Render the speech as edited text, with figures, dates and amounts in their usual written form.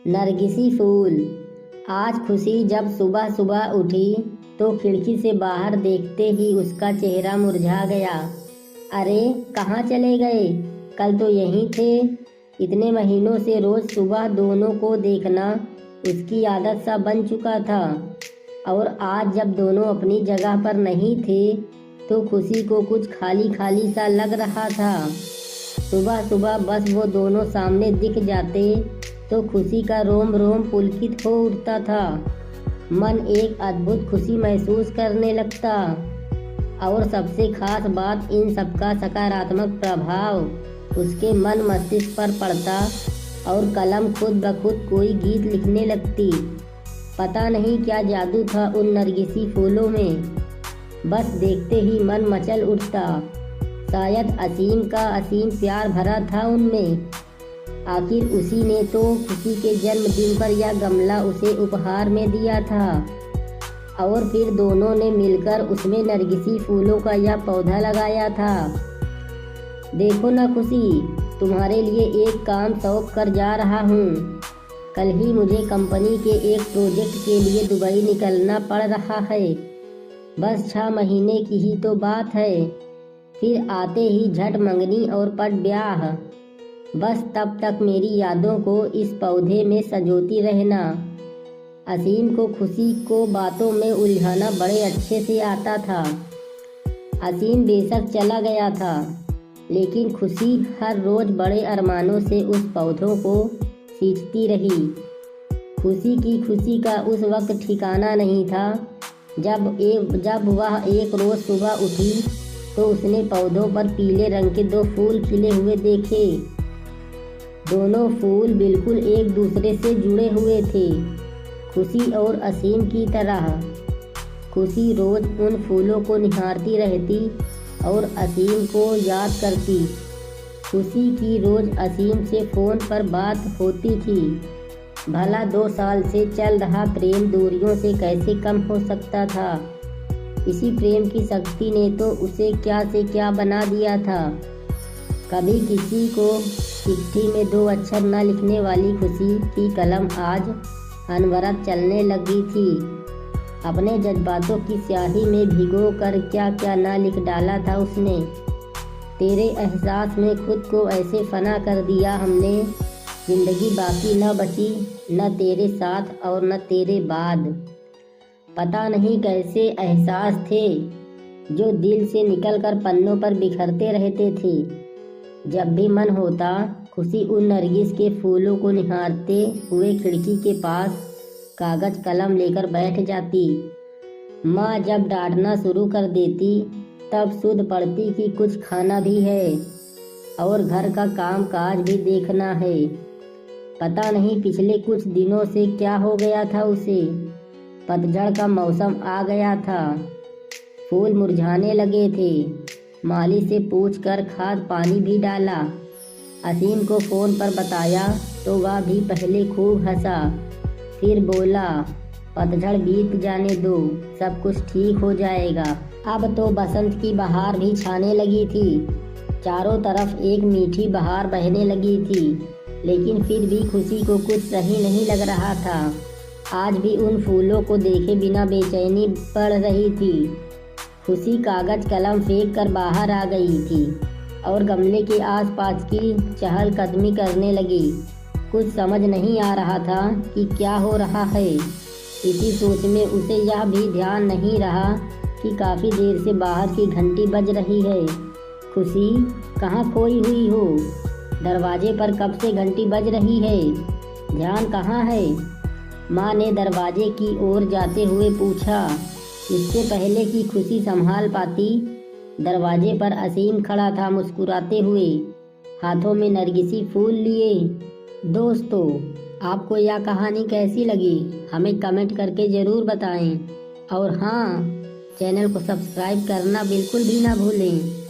नरगिसी फूल। आज खुशी जब सुबह सुबह उठी तो खिड़की से बाहर देखते ही उसका चेहरा मुरझा गया। अरे कहाँ चले गए? कल तो यहीं थे। इतने महीनों से रोज सुबह दोनों को देखना उसकी आदत सा बन चुका था, और आज जब दोनों अपनी जगह पर नहीं थे तो खुशी को कुछ खाली खाली सा लग रहा था। सुबह सुबह बस वो दोनों सामने दिख जाते तो खुशी का रोम रोम पुलकित हो उठता था। मन एक अद्भुत खुशी महसूस करने लगता, और सबसे खास बात इन सबका सकारात्मक प्रभाव उसके मन मस्तिष्क पर पड़ता और कलम खुद ब खुद कोई गीत लिखने लगती। पता नहीं क्या जादू था उन नरगिसी फूलों में, बस देखते ही मन मचल उठता। शायद असीम का असीम प्यार भरा था उनमें। आखिर उसी ने तो खुशी के जन्मदिन पर यह गमला उसे उपहार में दिया था, और फिर दोनों ने मिलकर उसमें नरगिसी फूलों का यह पौधा लगाया था। देखो ना खुशी, तुम्हारे लिए एक काम सौंप कर जा रहा हूँ। कल ही मुझे कंपनी के एक प्रोजेक्ट के लिए दुबई निकलना पड़ रहा है। बस 6 महीने की ही तो बात है, फिर आते ही झट मंगनी और पट ब्याह। बस तब तक मेरी यादों को इस पौधे में संजोती रहना। असीम को खुशी को बातों में उलझाना बड़े अच्छे से आता था। असीम बेशक चला गया था, लेकिन खुशी हर रोज बड़े अरमानों से उस पौधों को सींचती रही। खुशी की खुशी का उस वक्त ठिकाना नहीं था। जब वह एक रोज सुबह उठी तो उसने पौधों पर पीले रंग के 2 फूल खिले हुए देखे। दोनों फूल बिल्कुल एक दूसरे से जुड़े हुए थे, खुशी और असीम की तरह। खुशी रोज उन फूलों को निहारती रहती और असीम को याद करती। खुशी की रोज असीम से फ़ोन पर बात होती थी। भला 2 साल से चल रहा प्रेम दूरियों से कैसे कम हो सकता था। इसी प्रेम की शक्ति ने तो उसे क्या से क्या बना दिया था। कभी किसी को चिट्ठी में 2 अक्षर न लिखने वाली खुशी की कलम आज अनवरत चलने लगी थी। अपने जज्बातों की स्याही में भिगो कर क्या क्या न लिख डाला था उसने। तेरे एहसास में खुद को ऐसे फना कर दिया हमने, जिंदगी बाकी न बची, न तेरे साथ और न तेरे बाद। पता नहीं कैसे एहसास थे जो दिल से निकलकर पन्नों पर बिखरते रहते थे। जब भी मन होता खुशी उन नरगिस के फूलों को निहारते हुए खिड़की के पास कागज कलम लेकर बैठ जाती। माँ जब डांटना शुरू कर देती तब सुध पड़ती कि कुछ खाना भी है और घर का काम काज भी देखना है। पता नहीं पिछले कुछ दिनों से क्या हो गया था उसे। पतझड़ का मौसम आ गया था, फूल मुरझाने लगे थे। माली से पूछकर खाद पानी भी डाला। असीम को फ़ोन पर बताया तो वह भी पहले खूब हंसा, फिर बोला पतझड़ बीत जाने दो, सब कुछ ठीक हो जाएगा। अब तो बसंत की बहार भी छाने लगी थी। चारों तरफ एक मीठी बहार बहने लगी थी, लेकिन फिर भी खुशी को कुछ सही नहीं लग रहा था। आज भी उन फूलों को देखे बिना बेचैनी बढ़ रही थी। खुशी कागज कलम फेंक कर बाहर आ गई थी और गमले के आसपास की चहलकदमी करने लगी। कुछ समझ नहीं आ रहा था कि क्या हो रहा है। इसी सोच में उसे यह भी ध्यान नहीं रहा कि काफ़ी देर से बाहर की घंटी बज रही है। खुशी कहाँ खोई हुई हो? दरवाजे पर कब से घंटी बज रही है? ध्यान कहाँ है? माँ ने दरवाजे की ओर जाते हुए पूछा। इससे पहले कि खुशी संभाल पाती, दरवाजे पर असीम खड़ा था मुस्कुराते हुए, हाथों में नरगिसी फूल लिए। दोस्तों, आपको यह कहानी कैसी लगी हमें कमेंट करके ज़रूर बताएं, और हाँ, चैनल को सब्सक्राइब करना बिल्कुल भी ना भूलें।